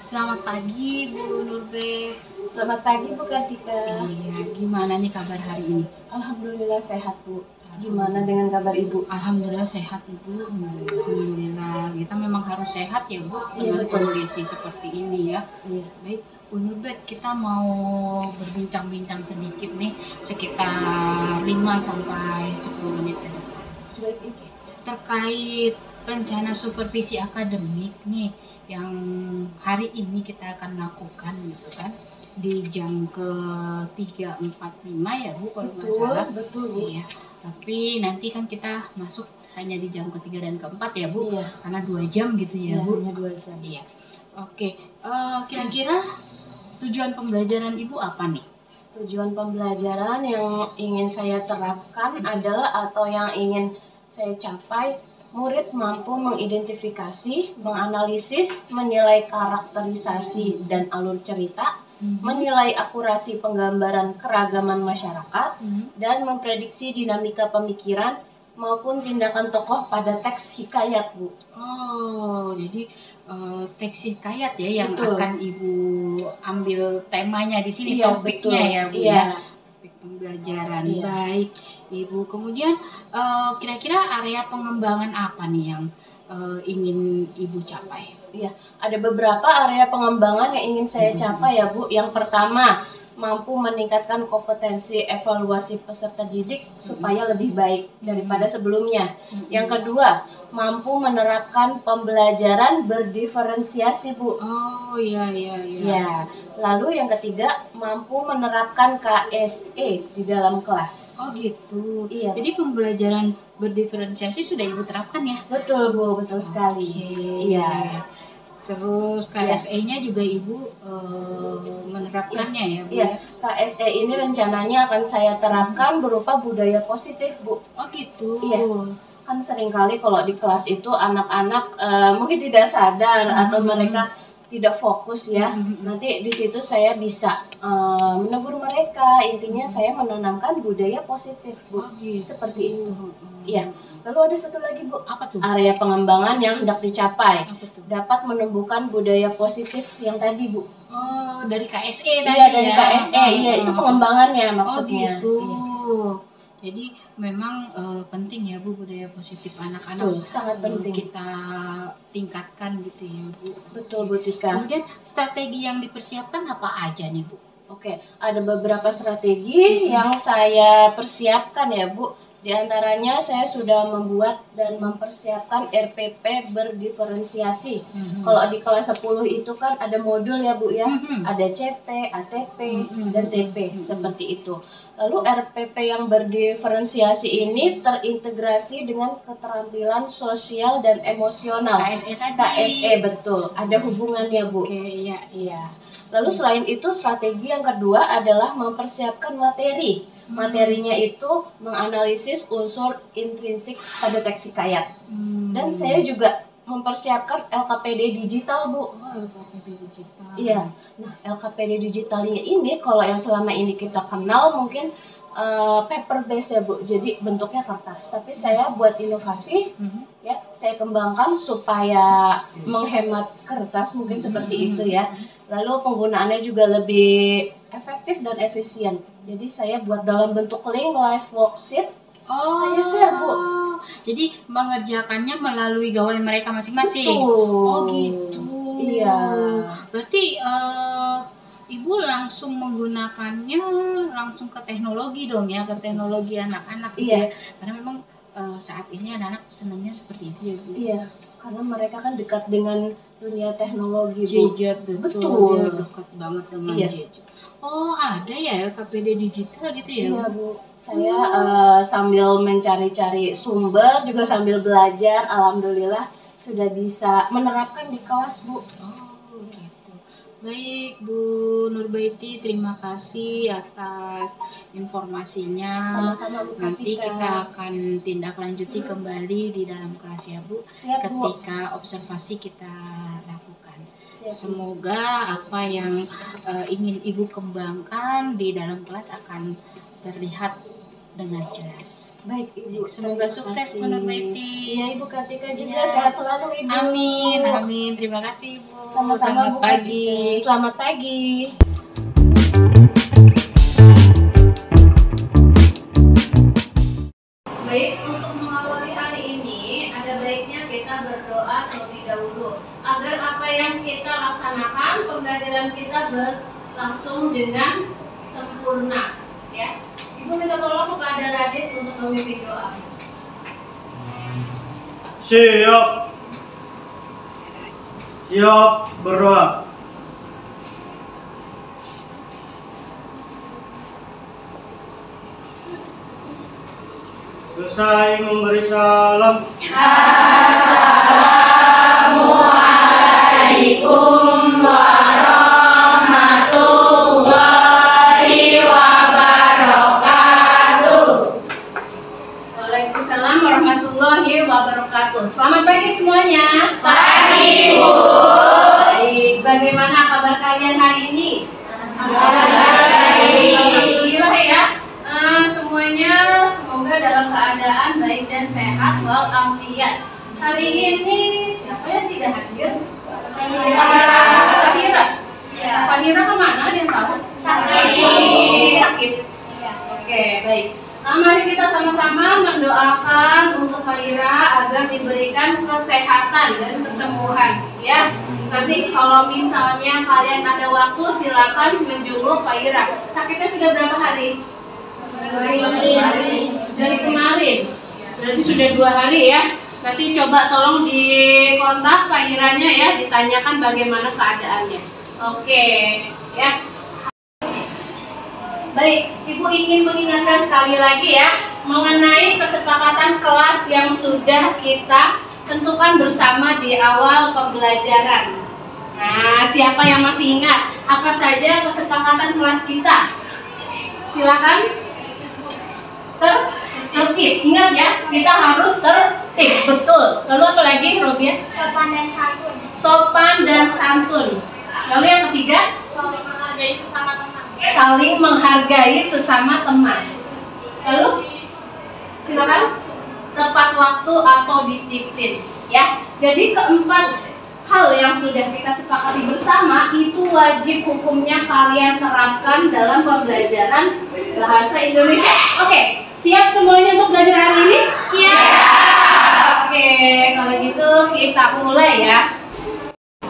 Selamat pagi Bu Nurbet. Selamat pagi Bu Kartika. Iya, gimana nih kabar hari ini? Alhamdulillah sehat Bu. Gimana dengan kabar Ibu? Alhamdulillah sehat Ibu. Alhamdulillah. Kita memang harus sehat ya Bu Iya, dengan betul. kondisi seperti ini ya. Iya. Baik Bu Nurbet, kita mau berbincang-bincang sedikit nih sekitar 5 sampai 10 menit ke depan. Baik Ibu. Terkait rencana supervisi akademik nih yang hari ini kita akan lakukan gitu kan di jam ke 3.45 ya Bu kalau nggak salah. Betul Bu. Iya. Tapi nanti kan kita masuk hanya di jam ke-3 dan ke-4 ya Bu. Iya. Karena 2 jam gitu ya Iya, Bu. hanya 2 jam. Iya. Oke. Kira-kira tujuan pembelajaran Ibu apa nih? Tujuan pembelajaran yang ingin saya terapkan adalah atau yang ingin saya capai, murid mampu mengidentifikasi, menganalisis, menilai karakterisasi dan alur cerita, menilai akurasi penggambaran keragaman masyarakat, dan memprediksi dinamika pemikiran maupun tindakan tokoh pada teks hikayat, Bu. Oh, jadi teks hikayat ya yang Betul. akan Ibu ambil temanya di sini, Iya, topiknya betul. ya Bu Iya. ya. Topik pembelajaran. Iya. Baik, Ibu. Kemudian kira-kira area pengembangan apa nih yang ingin Ibu capai? Iya, ada beberapa area pengembangan yang ingin saya capai ya Bu. Yang pertama, mampu meningkatkan kompetensi evaluasi peserta didik supaya lebih baik daripada sebelumnya. Yang kedua, mampu menerapkan pembelajaran berdiferensiasi Bu. Oh, iya. Ya, lalu yang ketiga, mampu menerapkan KSE di dalam kelas. Oh gitu. Iya. Jadi pembelajaran berdiferensiasi sudah Ibu terapkan ya? Betul Bu, betul sekali. Oke. Iya. Terus KSE-nya juga Ibu menerapkannya ya Bu? Iya, KSE ini rencananya akan saya terapkan berupa budaya positif, Bu. Oh gitu. Iya. Kan seringkali kalau di kelas itu anak-anak mungkin tidak sadar atau mereka tidak fokus ya. Nanti di situ saya bisa menegur mereka. Intinya saya menanamkan budaya positif, Bu. Oh gitu. Seperti itu. Iya. Lalu ada satu lagi, Bu. Apa tuh? Area pengembangan yang hendak dicapai. Apa tuh? Dapat menumbuhkan budaya positif yang tadi, Bu. Oh, dari KSE tadi Iya, dari ya? KSE. Iya, itu pengembangannya maksudnya. Oh gitu. Iya. Jadi memang penting ya Bu budaya positif anak-anak. Betul, sangat penting. Kita tingkatkan gitu ya Bu. Betul, Bu Tika. Kemudian strategi yang dipersiapkan apa aja nih Bu? Oke, ada beberapa strategi yang saya persiapkan ya Bu. Di antaranya saya sudah membuat dan mempersiapkan RPP berdiferensiasi. Kalau di kelas 10 itu kan ada modul ya Bu ya. Ada CP, ATP, dan TP seperti itu. Lalu RPP yang berdiferensiasi ini terintegrasi dengan keterampilan sosial dan emosional. KSE tadi. KSE betul, ada hubungannya Bu. Oke, iya. Lalu selain itu strategi yang kedua adalah mempersiapkan materi. Materinya itu menganalisis unsur intrinsik pada teks hikayat. Dan saya juga mempersiapkan LKPD digital, Bu. LKPD digital. Iya. Nah, LKPD digitalnya ini kalau yang selama ini kita kenal mungkin paper base ya Bu. Jadi bentuknya kertas. Tapi saya buat inovasi ya, saya kembangkan supaya menghemat kertas mungkin seperti itu ya. Lalu penggunaannya juga lebih efektif dan efisien. Jadi saya buat dalam bentuk link live worksheet. Saya share Bu. Jadi mengerjakannya melalui gawai mereka masing-masing. Betul. Oh gitu. Iya. Berarti Ibu langsung menggunakannya langsung ke teknologi dong ya, ke teknologi anak-anak gitu Iya. ya. Karena memang saat ini anak-anak senangnya seperti itu ya Bu. Iya, karena mereka kan dekat dengan dunia teknologi Bu. Gadget betul. Betul. Dia dekat banget dengan gadget. Oh ada ya LKPD digital gitu ya? Iya Bu, saya sambil mencari-cari sumber juga sambil belajar, alhamdulillah sudah bisa menerapkan di kelas Bu. Oh gitu. Baik Bu Nurbaiti, terima kasih atas informasinya. Sama-sama Bu Nanti Kartika. kita akan tindak lanjuti kembali di dalam kelas ya Bu. Siap Bu. Ketika observasi kita lakukan. Siap, Bu. Semoga apa yang ingin Ibu kembangkan di dalam kelas akan terlihat dengan jelas. Baik Ibu. Semoga terima sukses kasih. Bu Nurbaiti. Iya Ibu Kartika juga Iya. sehat selalu Ibu. Amin. Terima kasih Ibu. Sama-sama Selamat Bu pagi. Kartika. Selamat pagi. Baik, untuk mengawali hari ini, ada baiknya kita berdoa terlebih dahulu agar apa yang kita laksanakan, pembelajaran kita berlangsung dengan sempurna. Ya, Ibu minta tolong kepada Radit untuk memimpin doa. Siap. Siap berdoa. Selesai memberi salam. Assalamualaikum warahmatullahi wabarakatuh. Waalaikumsalam warahmatullahi wabarakatuh. Selamat pagi semuanya. Pagi, Bu. Baik, bagaimana kabar kalian hari ini? Baik. Alhamdulillah ya. Semuanya semoga dalam keadaan baik dan sehat walafiat. Hari ini siapa yang tidak hadir? Fadira. Fadira kemana? Dia tahu? Sakit. Oke, baik. Nah, mari kita sama-sama mendoakan untuk Fadira agar diberikan kesehatan dan kesembuhan. Ya. Nanti kalau misalnya kalian ada waktu, silakan menjenguk Fadira. Sakitnya sudah berapa hari? Dari kemarin. Berarti sudah 2 hari ya. Nanti coba tolong dikontak Fahiranya ya, ditanyakan bagaimana keadaannya. Oke, ya. Baik, Ibu ingin mengingatkan sekali lagi ya mengenai kesepakatan kelas yang sudah kita tentukan bersama di awal pembelajaran. Nah, siapa yang masih ingat apa saja kesepakatan kelas kita? Silakan. Tertib, ingat ya, kita harus tertib, betul. Lalu apa lagi, Robiah? Sopan dan santun. Sopan dan santun. Lalu yang ketiga, Saling menghargai sesama teman. saling menghargai sesama teman. Lalu, silakan, tepat waktu atau disiplin. Ya, jadi keempat hal yang sudah kita sepakati bersama itu wajib hukumnya kalian terapkan dalam pembelajaran bahasa Indonesia. Oke, siap semuanya untuk belajar hari ini? Siap. Oke, kalau gitu kita mulai ya.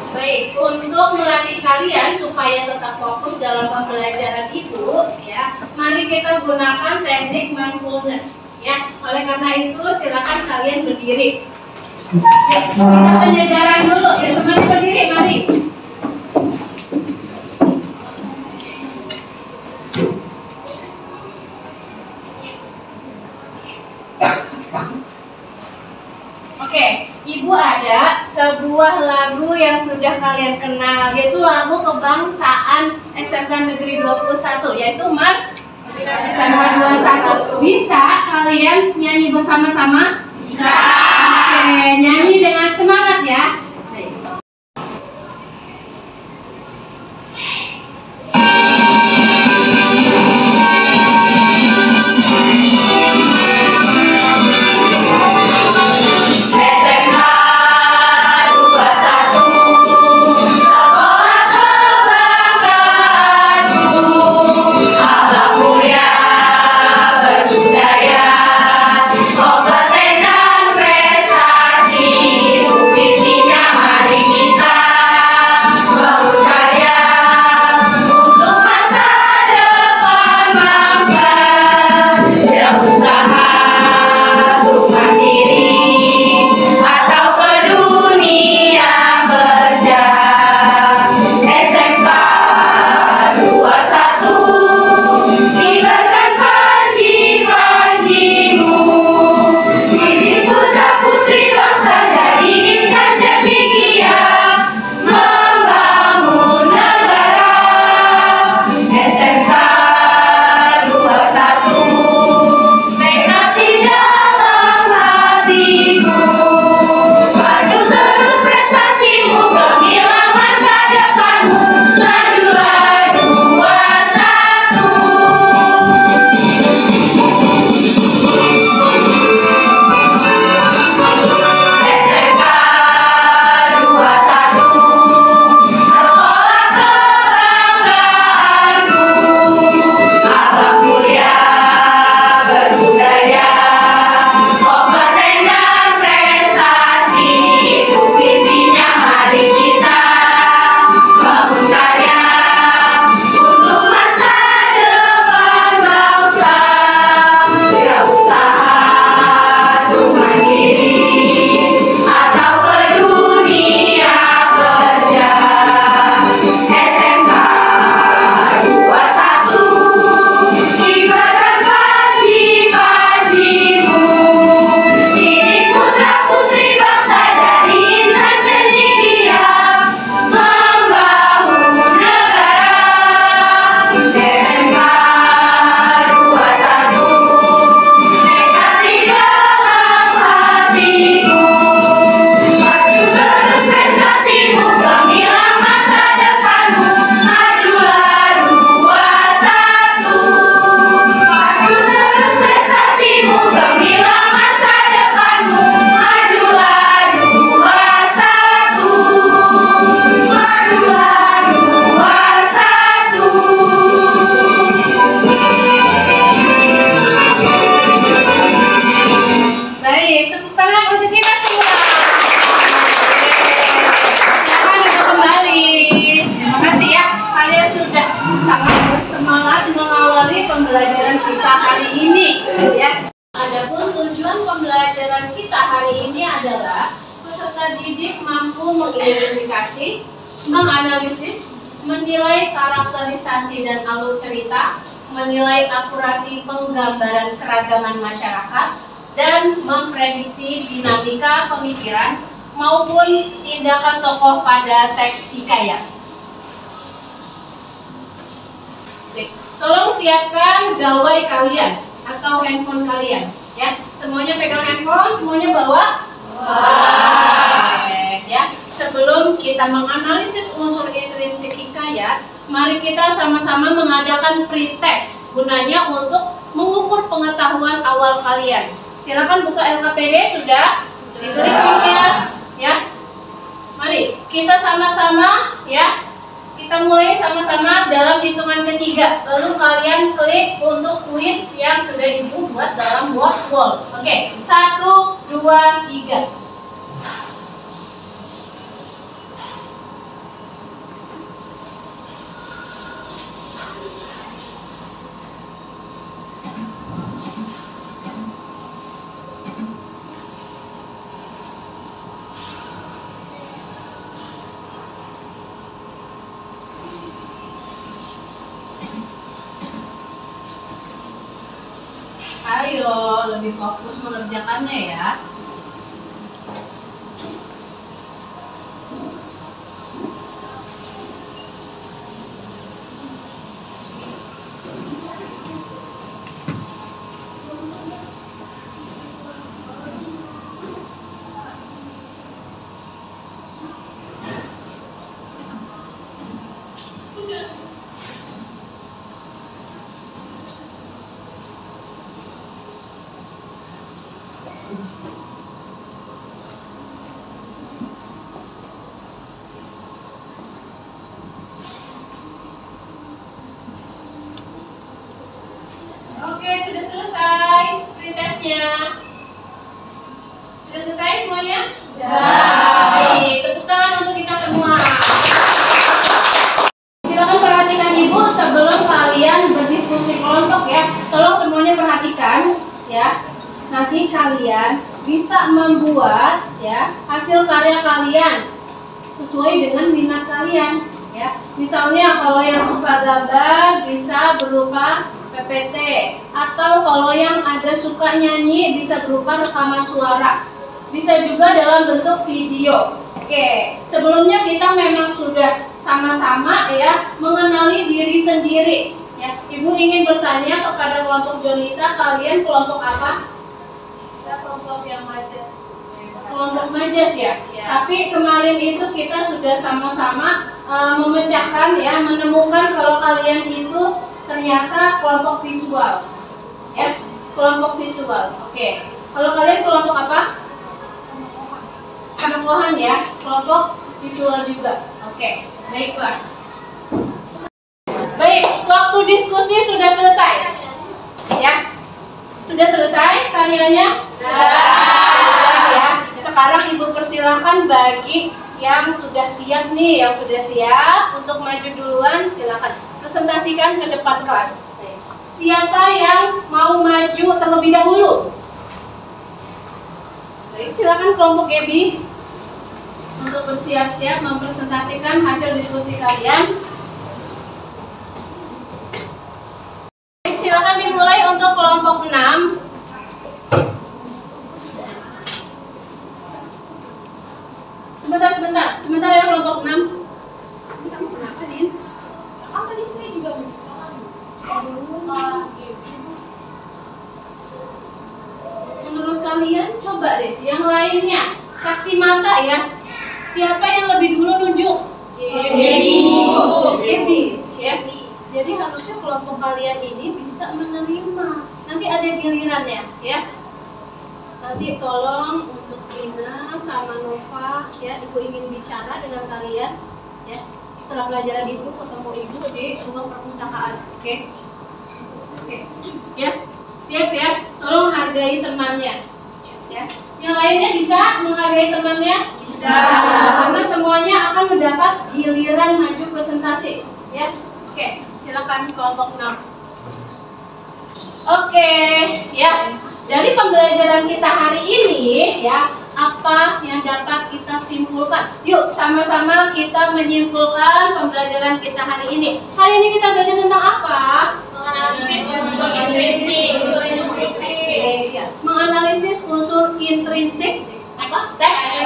Baik, untuk melatih kalian supaya tetap fokus dalam pembelajaran Ibu, ya, mari kita gunakan teknik mindfulness. Ya, oleh karena itu silakan kalian berdiri. Ya, kita penyegaran dulu ya, semuanya berdiri, mari. Oke, Ibu ada sebuah lagu yang sudah kalian kenal, yaitu lagu kebangsaan SMK Negeri 21, yaitu Mars SMK 21. Bisa kalian nyanyi bersama-sama? Bisa. Oke, nyanyi dengan semangat ya. Kompeten dan prestasi, visinya menganalisis, menilai karakterisasi dan alur cerita, menilai akurasi penggambaran keragaman masyarakat, dan memprediksi dinamika pemikiran maupun tindakan tokoh pada teks hikayat. Baik, tolong siapkan gawai kalian atau handphone kalian, ya. Semuanya pegang handphone, semuanya bawa. Ya. Sebelum kita menganalisis unsur intrinsik hikayat, mari kita sama-sama mengadakan pretest, gunanya untuk mengukur pengetahuan awal kalian. Silakan buka LKPD, sudah diklik linknya, ya. Mari kita sama-sama, ya. Kita mulai sama-sama dalam hitungan ketiga. Lalu kalian klik untuk kuis yang sudah ibu buat dalam wall. Oke, 1, 2, 3. Ayo, lebih fokus mengerjakannya ya. Oke, sudah selesai pretestnya. Sudah selesai semuanya? Sudah. Baik, tepuk tangan untuk kita semua. Silakan perhatikan ibu sebelum kalian berdiskusi kelompok ya. Tolong semuanya perhatikan ya. Nanti kalian bisa membuat ya hasil karya kalian sesuai dengan minat kalian ya. Misalnya kalau yang suka gambar bisa berupa PPT, atau kalau yang ada suka nyanyi bisa berupa rekaman suara, bisa juga dalam bentuk video. Oke, sebelumnya kita memang sudah sama-sama ya mengenali diri sendiri ya. Ibu ingin bertanya kepada kelompok Jonita, kalian kelompok apa? Kita kelompok yang majas. Kelompok majas ya? Tapi kemarin itu kita sudah sama-sama memecahkan ya, menemukan kalau kalian itu ternyata kelompok visual ya, kelompok visual. Oke, kalau kalian kelompok apa? Penokohan ya, kelompok visual juga. Oke, baiklah. Baik, waktu diskusi sudah selesai ya. Sudah selesai karyanya? Sudah ya. Sekarang ibu persilahkan bagi yang sudah siap nih, yang sudah siap untuk maju duluan, silakan presentasikan ke depan kelas. Siapa yang mau maju terlebih dahulu? Baik, silakan kelompok Gaby untuk bersiap-siap mempresentasikan hasil diskusi kalian. Baik, silakan dimulai untuk kelompok 6. Sebentar ya kelompok 6. Kamu kenapa, Din? Kan tadi saya juga menunjukkan. Menurut kalian, coba deh yang lainnya, saksi mata ya. Siapa yang lebih dulu nunjuk? Gaby. Ya. Jadi harusnya kelompok kalian ini bisa menerima. Nanti ada gilirannya ya. Nanti tolong untuk Lina sama Nova ya, ibu ingin bicara dengan kalian ya. Setelah pelajaran ibu ketemu ibu di ruang perpustakaan. Oke. Ya, siap ya. Tolong hargai temannya. Ya. Yang lainnya bisa menghargai temannya? Bisa. Karena semuanya akan mendapat giliran maju presentasi. Ya. Oke, silakan kelompok 6. Oke, ya. Dari pembelajaran kita hari ini ya, apa yang dapat kita simpulkan? Yuk sama-sama kita menyimpulkan pembelajaran kita hari ini. Hari ini kita belajar tentang apa? Menganalisis unsur intrinsik. Menganalisis unsur intrinsik apa? Teks.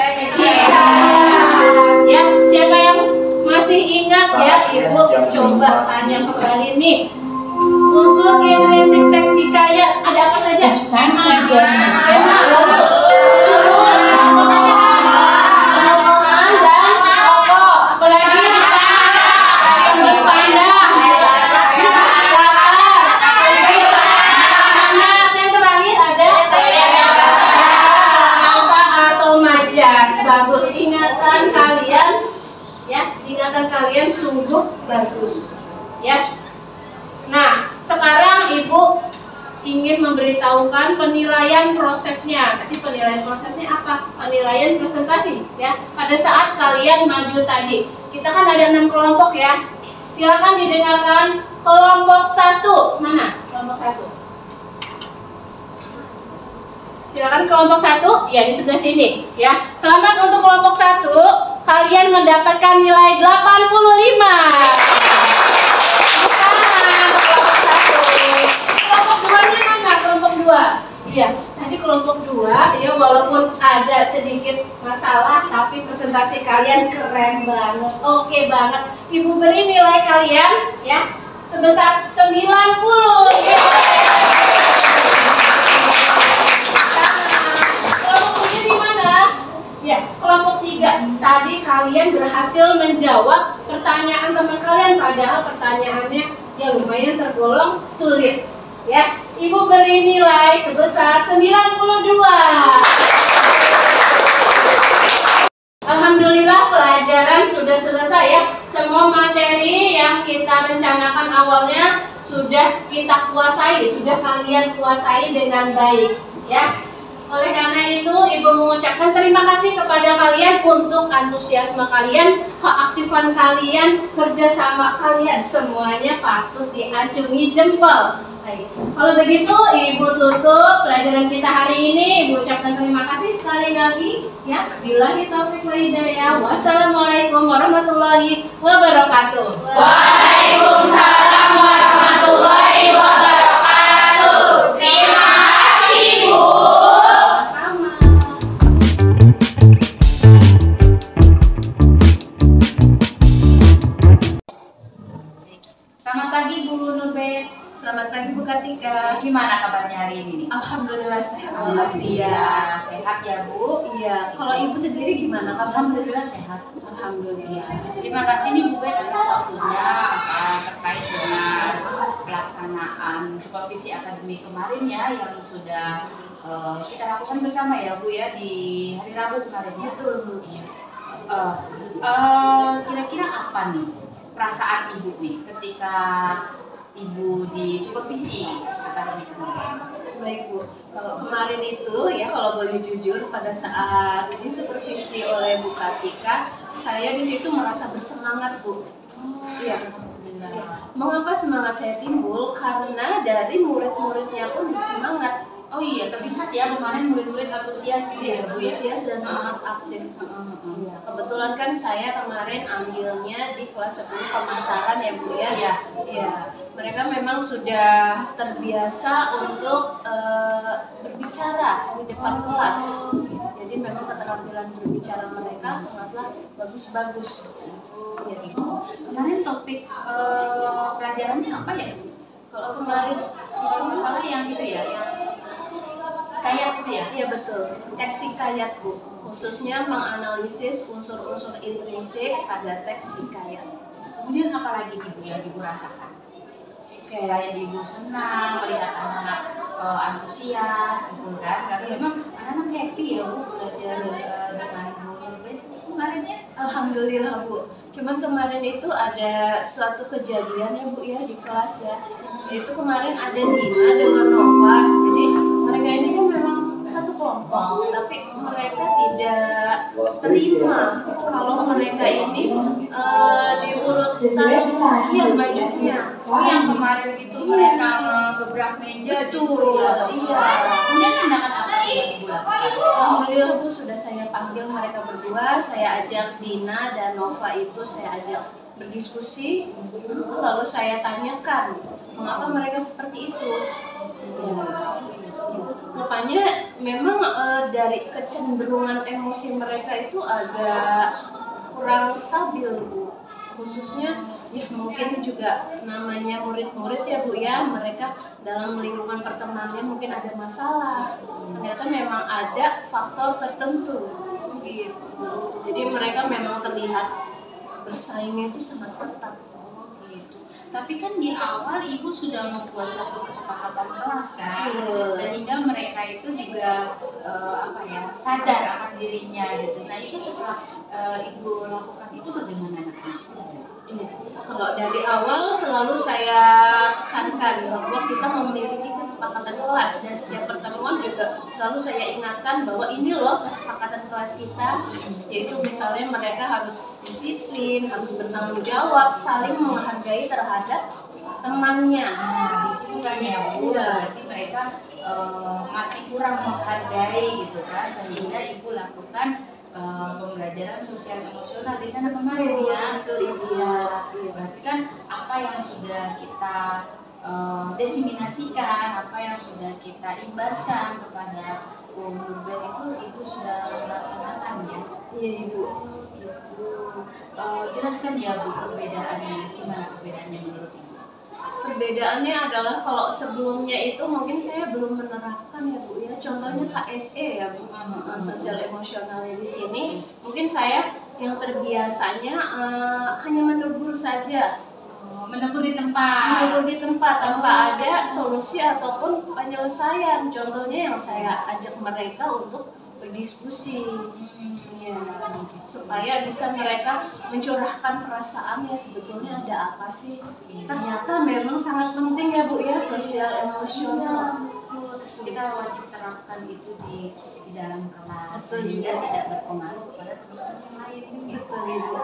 Ya, siapa yang masih ingat ya? Ibu coba tanya kembali nih. Unsur intrinsik teks hikayat ada apa saja? Bagus, ingatan kalian sungguh bagus ya. Nah, sekarang Ibu ingin memberitahukan penilaian prosesnya. Tadi penilaian prosesnya apa? Penilaian presentasi ya. Pada saat kalian maju tadi, kita kan ada 6 kelompok ya. Silakan didengarkan kelompok 1. Mana? Kelompok 1. Silakan kelompok 1, ya di sebelah sini ya. Selamat untuk kelompok 1, kalian mendapatkan nilai 85. Kelompok 2-nya mana? Kelompok 2. Iya, tadi kelompok 2 ya, walaupun ada sedikit masalah tapi presentasi kalian keren banget. Oke banget. Ibu beri nilai kalian ya sebesar 90 ya. Ya, kelompok 3. Tadi kalian berhasil menjawab pertanyaan teman kalian, padahal pertanyaannya ya lumayan tergolong sulit. Ya, Ibu beri nilai sebesar 92. Alhamdulillah pelajaran sudah selesai ya. Semua materi yang kita rencanakan awalnya sudah kita kuasai, sudah kalian kuasai dengan baik ya. Oleh karena itu, Ibu mengucapkan terima kasih kepada kalian untuk antusiasme kalian, keaktifan kalian, kerjasama kalian. Semuanya patut diacungi jempol. Baik. Kalau begitu, Ibu tutup pelajaran kita hari ini. Ibu ucapkan terima kasih sekali lagi. Ya, billahi taufiq wal hidayah. Wassalamualaikum warahmatullahi wabarakatuh. Waalaikumsalam warahmatullahi wabarakatuh. Terima kasih, Bu. Selamat pagi Bu Nurbet. Selamat pagi Bu Kartika. Gimana kabarnya hari ini nih? Alhamdulillah sehat. Alhamdulillah sehat ya Bu. Iya. Kalau Ibu sendiri gimana? Alhamdulillah sehat. Alhamdulillah. Terima kasih nih Bu Bet atas waktunya terkait dengan pelaksanaan supervisi akademik kemarin ya, yang sudah kita lakukan bersama ya Bu ya di hari Rabu kemarin ya. Betul Bu. Kira-kira apa nih perasaan Ibu nih ketika Ibu di supervisi akademik kemarin? Baik Bu, kalau kemarin itu ya, kalau boleh jujur, pada saat ini supervisi oleh Bu Kartika, saya di situ merasa bersemangat Bu. Iya. Mengapa semangat saya timbul? Karena dari murid-muridnya pun bersemangat. Oh iya, terlihat ya kemarin murid-murid antusias gitu ya Bu ya. Antusias dan sangat aktif. Iya. Kebetulan kan saya kemarin ambilnya di kelas 10 pemasaran ya Bu ya. Iya. Iya. Mereka memang sudah terbiasa untuk berbicara di depan kelas. Jadi memang keterampilan berbicara mereka sangatlah bagus-bagus. Ya, gitu. Kemarin topik pelajarannya apa ya? Kalau kemarin Itu masalah yang gitu ya, yang kayak gitu ya? iya betul, teks hikayat Bu, khususnya menganalisis unsur-unsur intrinsik pada teks hikayat. Kemudian apa lagi nih Bu yang Ibu rasakan? Kayak Ibu senang melihat anak-anak antusias gitu kan? Karena memang anak-anak happy ya Bu belajar dengan Bu Nurbet kemarin ya. Alhamdulillah Bu. Cuman kemarin itu ada suatu kejadian ya Bu ya di kelas ya. Yaitu kemarin ada Dina dengan Nova. Jadi mereka ini kan memang satu kelompok, tapi mereka tidak terima kalau mereka ini diurutkan sekian bajunya. Oh, yang kemarin itu mereka ngegebrak meja Betul, iya. Kemudian tindakan apa yang Ibu lakukan? Alhamdulillah Bu, sudah saya panggil mereka berdua, saya ajak Dina dan Nova itu saya ajak berdiskusi, lalu saya tanyakan mengapa mereka seperti itu. Ya. Rupanya memang dari kecenderungan emosi mereka itu agak kurang stabil Bu, khususnya ya mungkin juga namanya murid-murid ya Bu ya, mereka dalam lingkungan pertemanannya mungkin ada masalah, ternyata memang ada faktor tertentu gitu. Jadi mereka memang terlihat bersaingnya itu sangat ketat. Gitu. Tapi kan di awal Ibu sudah membuat satu kesepakatan kelas kan, sehingga mereka itu juga sadar akan dirinya gitu. Nah itu setelah Ibu lakukan itu bagaimana anak-anak? Kalau dari awal selalu saya tekankan bahwa kita memiliki kesepakatan kelas, dan setiap pertemuan juga selalu saya ingatkan bahwa ini loh kesepakatan kelas kita, yaitu misalnya mereka harus disiplin, harus bertanggung jawab, saling menghargai terhadap temannya. Nah, di situ kan ya Bu, berarti mereka masih kurang menghargai gitu kan, sehingga Ibu lakukan pembelajaran sosial emosional di sana kemarin ya. Ya, berarti kan apa yang sudah kita desiminasikan, apa yang sudah kita imbaskan kepada Nurben itu Ibu sudah melaksanakan ya. Iya Ibu. Gitu. Jelaskan ya Bu perbedaannya, gimana perbedaannya menurut Ibu? Perbedaannya adalah kalau sebelumnya itu mungkin saya belum menerapkan ya Bu ya. Contohnya KSE ya Bu, sosial emosionalnya di sini. Mungkin saya yang terbiasanya hanya menegur saja, menegur di tempat tanpa ada solusi ataupun penyelesaian. Contohnya yang saya ajak mereka untuk berdiskusi. Ya, supaya bisa mereka mencurahkan perasaannya, sebetulnya ada apa sih. Ternyata memang sangat penting ya Bu ya, sosial emosional. Kita wajib terapkan itu di dalam kelas sehingga tidak berpengaruh kepada teman-teman yang lain. Betul Ibu.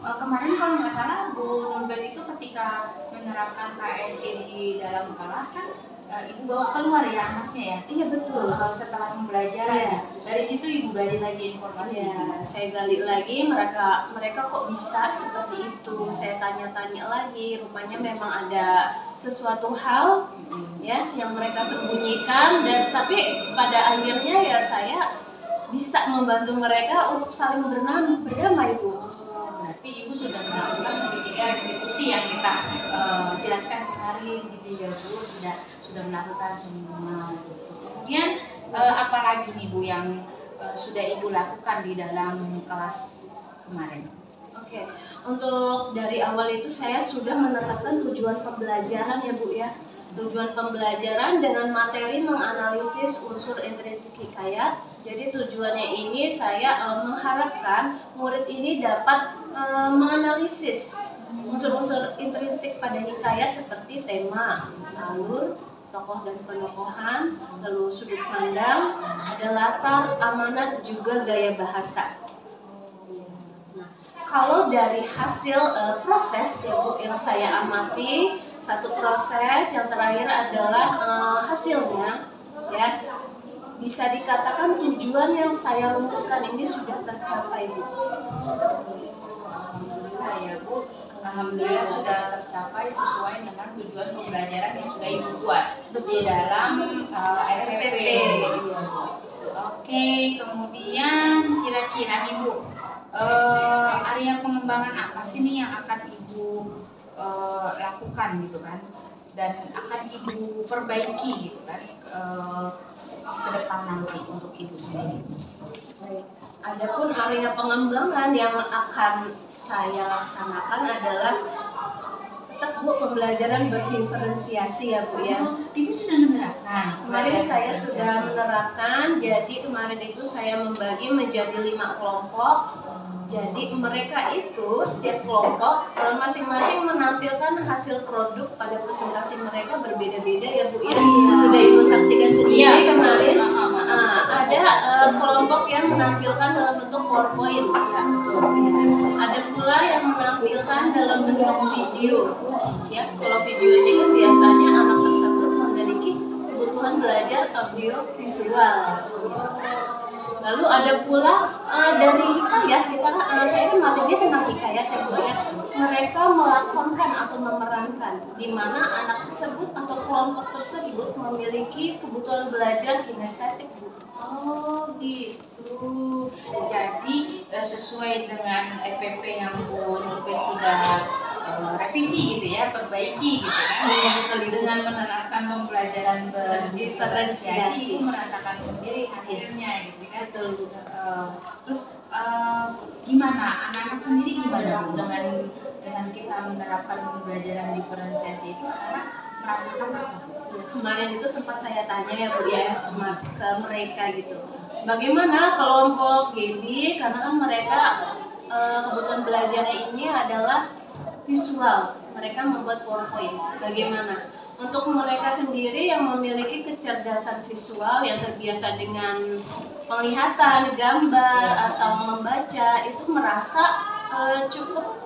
Kemarin kalau nggak salah Bu Nurben itu ketika menerapkan KSE di dalam kelas kan Ibu bawa keluar ya anaknya ya? Iya betul. Setelah pembelajaran Iya. Dari situ Ibu gali lagi informasi. Ya, saya gali lagi mereka kok bisa seperti itu. Saya tanya-tanya lagi, rupanya memang ada sesuatu hal ya yang mereka sembunyikan, dan tapi pada akhirnya ya saya bisa membantu mereka untuk saling berdamai Bu. Berarti Ibu sudah melakukan segitiga restitusi yang kita jelaskan kemarin gitu ya Bu, sudah melakukan semua gitu. Kemudian apalagi nih Bu yang sudah Ibu lakukan di dalam kelas kemarin? Oke, untuk dari awal itu saya sudah menetapkan tujuan pembelajaran ya Bu ya. Tujuan pembelajaran dengan materi menganalisis unsur intrinsik hikayat. Jadi tujuannya ini saya mengharapkan murid ini dapat menganalisis unsur-unsur intrinsik pada hikayat seperti tema, alur, tokoh dan penokohan, lalu sudut pandang, ada latar, amanat, juga gaya bahasa. Kalau dari hasil proses ya Bu yang saya amati, satu proses yang terakhir adalah hasilnya ya, bisa dikatakan tujuan yang saya rumuskan ini sudah tercapai Bu. Alhamdulillah ya Bu, alhamdulillah sudah tercapai sesuai dengan tujuan pembelajaran yang sudah Ibu buat di dalam RPP. Oke, kemudian kira-kira nih Bu, area pengembangan apa sih nih yang akan Ibu lakukan gitu kan, dan akan Ibu perbaiki gitu kan ke depan nanti untuk Ibu sendiri? Adapun area pengembangan yang akan saya laksanakan adalah tetap Bu pembelajaran berdiferensiasi ya Bu ya. Ibu sudah menerapkan? Kemarin saya sudah menerapkan, jadi kemarin itu saya membagi menjadi 5 kelompok. Jadi mereka itu setiap kelompok masing-masing menampilkan hasil produk pada presentasi mereka berbeda-beda ya Bu ya. Sudah Ibu saksikan sendiri kemarin. ada kelompok yang menampilkan dalam bentuk PowerPoint, ya betul. Ada pula yang menampilkan dalam bentuk video, ya. Kalau video ini kan biasanya anak tersebut memiliki kebutuhan belajar audio visual. Lalu ada pula dari hikayat, saya kan materinya tentang hikayat ya Bu ya. Mereka melakonkan atau memerankan di mana anak tersebut atau kelompok tersebut memiliki kebutuhan belajar kinestetik Bu. Oh gitu. Jadi sesuai dengan RPP yang Bu Nurbet sudah revisi gitu ya, perbaiki gitu kan. Dengan menerapkan pembelajaran berdiferensiasi, Ibu merasakan sendiri hasilnya gitu kan. Betul. Terus gimana anak-anak sendiri gimana Bu dengan kita menerapkan pembelajaran diferensiasi itu anak merasakan apa? Kemarin itu sempat saya tanya ya Bu ya ke mereka gitu. Bagaimana kelompok GB, karena kan mereka kebutuhan belajarnya ini adalah visual. Mereka membuat PowerPoint. Bagaimana? Untuk mereka sendiri yang memiliki kecerdasan visual yang terbiasa dengan penglihatan, gambar atau membaca, itu merasa cukup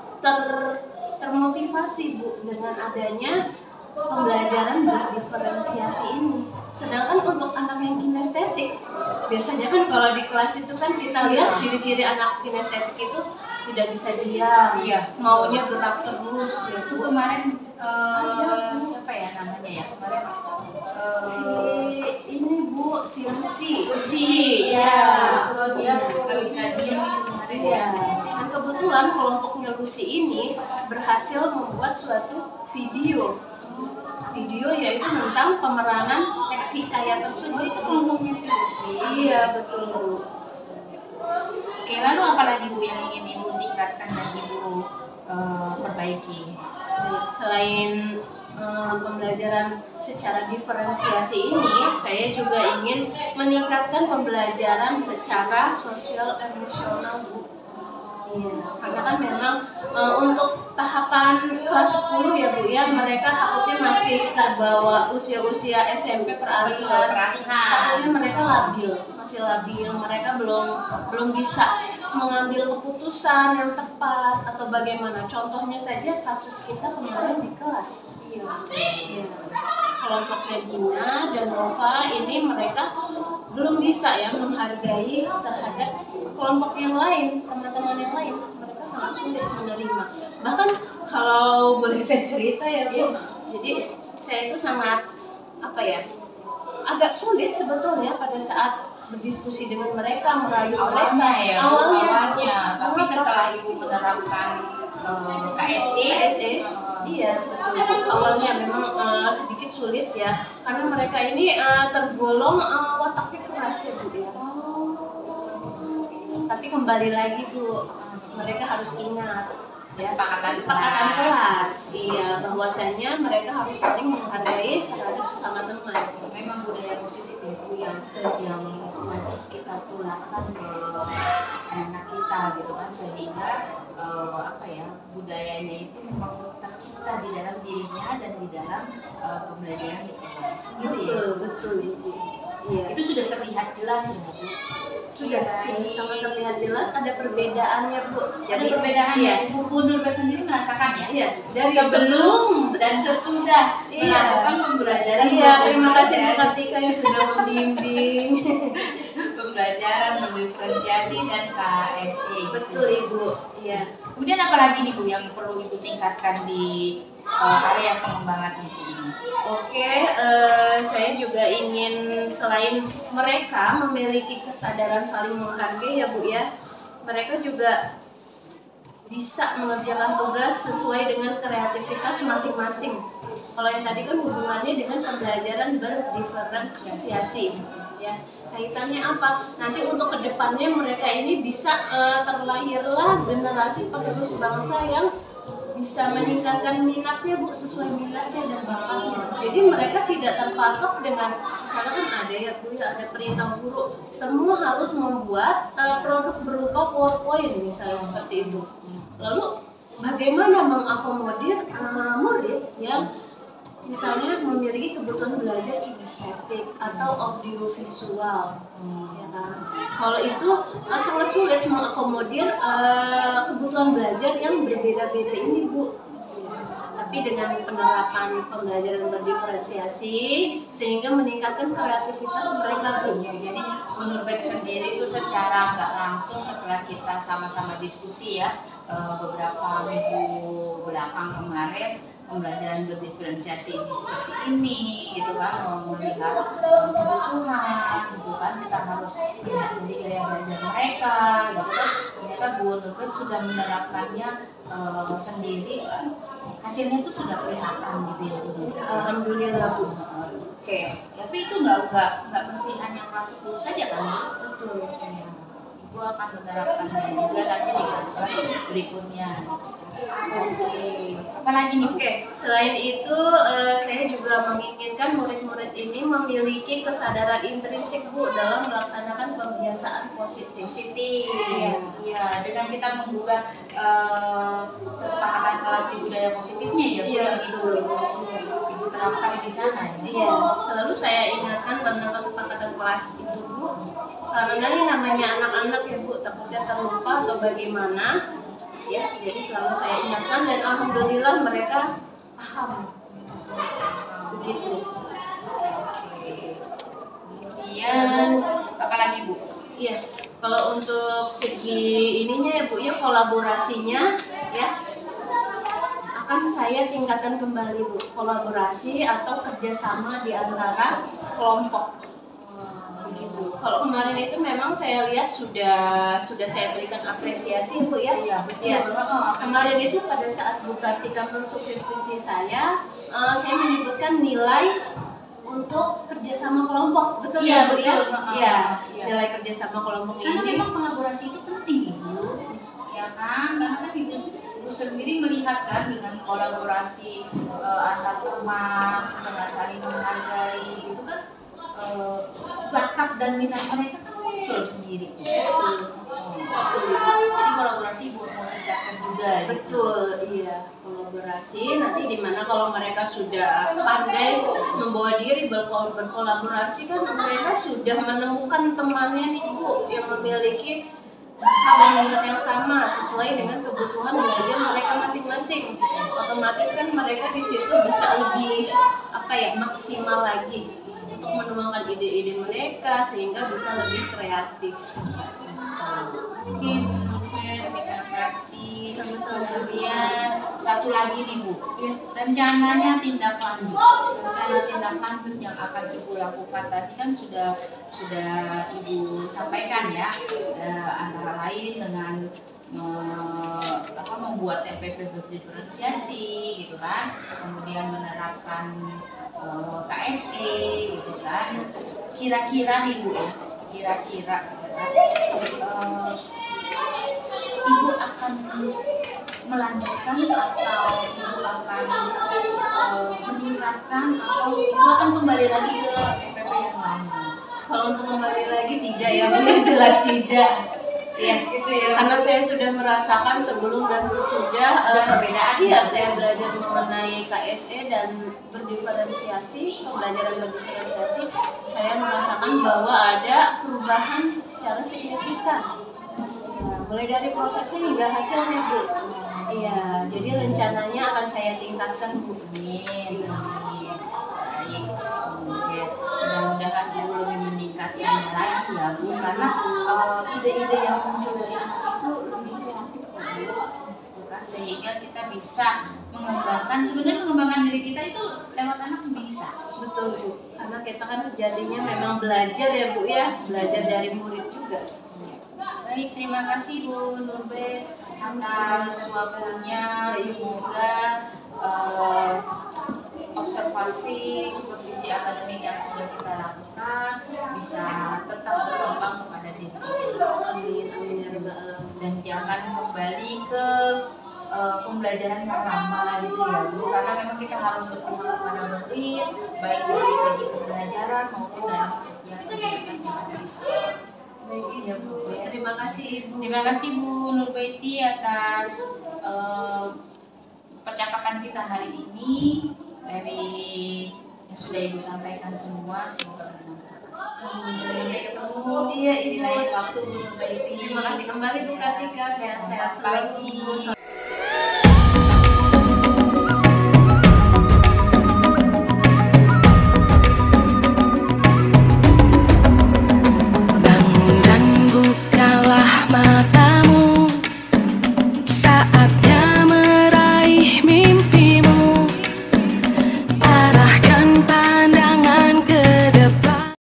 termotivasi Bu dengan adanya pembelajaran berdiferensiasi ini. Sedangkan untuk anak yang kinestetik, biasanya kan kalau di kelas itu kan kita lihat ciri-ciri anak kinestetik itu tidak bisa diam, maunya gerak terus. Itu kemarin siapa ya namanya ya kemarin? Si ini Bu, si Lucy. Ya. Kalau dia nggak bisa diam itu kemarin ya. Dan kebetulan kelompoknya Lucy ini berhasil membuat suatu video yaitu tentang pemeranan teks hikayat tersebut. Itu kelompoknya si Lucy. Iya betul Bu. Oke, lalu apa lagi Bu yang ingin Ibu tingkatkan dan Ibu perbaiki? Selain pembelajaran secara diferensiasi ini, saya juga ingin meningkatkan pembelajaran secara sosial emosional Bu. Iya, karena kan memang untuk tahapan kelas 10 ya Bu ya, mereka takutnya masih terbawa usia-usia SMP peralihan. Takutnya mereka masih labil, mereka belum bisa mengambil keputusan yang tepat atau bagaimana. Contohnya saja kasus kita kemarin di kelas. Iya. Kelompoknya Gina dan Nova ini mereka belum bisa ya menghargai terhadap kelompok yang lain, teman-teman yang lain. Mereka sangat sulit menerima. Bahkan kalau boleh saya cerita ya Bu, jadi saya itu sangat agak sulit sebetulnya pada saat berdiskusi dengan mereka, merayu Awalnya mereka. ya, awalnya. Tapi setelah Ibu menerapkan KSE, iya betul. Awalnya memang sedikit sulit ya, karena mereka ini tergolong wataknya keras ya Bu ya. Tapi kembali lagi tuh, mereka harus ingat ya, kesepakatan kelas. Iya, bahwasanya mereka harus saling menghargai terhadap sesama teman. memang budaya positif ya Bu yang wajib kita tularkan ke anak-anak kita gitu kan, sehingga budayanya itu memang tercipta di dalam dirinya dan di dalam pembelajaran di kelas sendiri ya. Betul Ibu. Iya. Itu sudah terlihat jelas ya Bu. Sudah sangat terlihat jelas ada perbedaannya Bu. Jadi perbedaannya iya. Bu Nurbet sendiri merasakan ya? Iya. Dari sebelum dan sesudah melakukan pembelajaran. Iya, terima kasih Bu Kartika yang sudah membimbing. Pembelajaran mendiferensiasi dan KSE. Betul Ibu. Iya. Kemudian apa lagi nih Bu yang perlu Ibu tingkatkan di area pengembangan Ibu ini? Oke, saya juga ingin selain mereka memiliki kesadaran saling menghargai ya Bu ya, mereka juga bisa mengerjakan tugas sesuai dengan kreativitas masing-masing. Kalau yang tadi kan hubungannya dengan pembelajaran berdiferensiasi, ya. Kaitannya apa? Nanti untuk kedepannya mereka ini bisa terlahirlah generasi penerus bangsa yang bisa meningkatkan minatnya Bu, sesuai minatnya dan bakatnya. Jadi mereka tidak terpatok dengan, misalnya kan ada ya Bu ya, ada perintah guru, semua harus membuat produk berupa PowerPoint misalnya seperti itu. Lalu bagaimana mengakomodir murid yang misalnya memiliki kebutuhan belajar kinestetik atau audiovisual, ya kan? Kalau itu sangat sulit mengakomodir kebutuhan belajar yang berbeda-beda ini, Bu. Tapi dengan penerapan pembelajaran berdiferensiasi sehingga meningkatkan kreativitas mereka, Bu. Ya, jadi menurut Baik sendiri itu secara nggak langsung setelah kita sama-sama diskusi ya beberapa minggu belakang kemarin, pembelajaran berdiferensiasi ini seperti ini gitu kan, melihat kebutuhan gitu kan, kita harus lihat dari gaya belajar mereka gitu kan. Ternyata Bu Nurbet sudah menerapkannya sendiri, hasilnya tuh sudah kelihatan gitu ya Bu Nurbet. Alhamdulillah, Bu. Oke. Tapi itu nggak mesti hanya kelas 10 saja kan Bu? Betul. Ya, Ibu akan menerapkannya juga nanti di kelas berikutnya. Oke, apalagi nih Bu? Oke, selain itu saya juga menginginkan murid-murid ini memiliki kesadaran intrinsik, Bu, dalam melaksanakan kebiasaan positif. Positif. Iya. Iya, dengan kita membuka kesepakatan kelas di budaya positifnya ya Bu, Iya, yang Ibu terapkan di sana ya. Iya, selalu saya ingatkan tentang kesepakatan kelas itu, Bu, karena ini namanya anak-anak ya, Bu, takutnya terlupa atau bagaimana. Ya, jadi selalu saya ingatkan dan alhamdulillah mereka paham. Begitu. Kemudian apalagi Bu? Iya, kalau untuk segi ininya ya, Bu, ya kolaborasinya ya akan saya tingkatkan kembali, Bu, kolaborasi atau kerjasama di antara kelompok. Begitu. Kalau kemarin itu memang saya lihat sudah saya berikan apresiasi, Bu, ya. Iya, betul. Ya. Kemarin itu pada saat Bu Kartika mensupervisi saya menyebutkan nilai untuk kerjasama kelompok, betul Iya, ya, Bu, ya? betul. Iya, Iya. nilai kerjasama kelompok Karena ini. memang kolaborasi itu penting Ibu, ya kan? Karena kan Ibu sendiri melihat kan dengan kolaborasi antar teman, dengan saling menghargai, itu kan bakat dan minat mereka kan muncul sendiri. Jadi kolaborasi buat meningkatkan juga. Betul, iya, kolaborasi. Nanti dimana kalau mereka sudah pandai membawa diri berkolaborasi kan mereka sudah menemukan temannya nih, Bu, yang memiliki bakat dan minat yang sama sesuai dengan kebutuhan belajar mereka masing-masing. Otomatis kan mereka di situ bisa lebih maksimal lagi untuk menuangkan ide-ide mereka sehingga bisa lebih kreatif. Oke, terima kasih. Sama-sama. Kemudian satu lagi nih Bu, rencananya tindak lanjut. Rencana tindak lanjut yang akan Ibu lakukan tadi kan sudah Ibu sampaikan ya, antara lain dengan membuat LPP berdiferensiasi gitu kan, kemudian menerapkan KSE gitu kan. Kira-kira nih Bu ya, Ibu akan melanjutkan atau Ibu akan meningkatkan atau Ibu akan kembali lagi ke LPP yang lama? Kalau untuk kembali lagi tidak ya, Bu, jelas tidak. Ya, Gitu ya. karena saya sudah merasakan sebelum dan sesudah perbedaan. Iya, saya belajar mengenai KSE dan berdiferensiasi, pembelajaran berdiferensiasi, saya merasakan bahwa ada perubahan secara signifikan. Ya, mulai dari prosesnya hingga hasilnya, Bu. Iya, jadi rencananya akan saya tingkatkan, Bu. Amin. Baik. Kemudian mudah-mudahan Ibu lebih meningkatkannya lagi ya Bu, karena ide-ide yang muncul dari anak itu lebih kreatif kok Bu, gitu kan, sehingga kita bisa mengembangkan diri kita itu lewat anak bisa. Betul, Bu. Karena kita kan sejatinya memang belajar ya, Bu, ya. Belajar dari murid juga. Baik, terima kasih Bu Nurbet atas waktunya. Semoga observasi, supervisi akademik yang sudah kita lakukan bisa tetap berkembang kepada diri kita. Amin, amin ya rabbal alamin. Dan jangan kembali ke pembelajaran yang lama gitu ya Bu, karena memang kita harus berpihak kepada murid baik dari segi pembelajaran maupun dalam setiap kegiatan yang ada di sekolah. Baik, Ya Bu. terima kasih, Ibu. Terima kasih Bu Nurbaiti atas percakapan kita hari ini. dari yang sudah Ibu sampaikan semua, semoga bermanfaat. Sampai ketemu di Di lain waktu Bu Nurbaiti. Terima kasih kembali Bu Kartika, sehat-sehat selalu.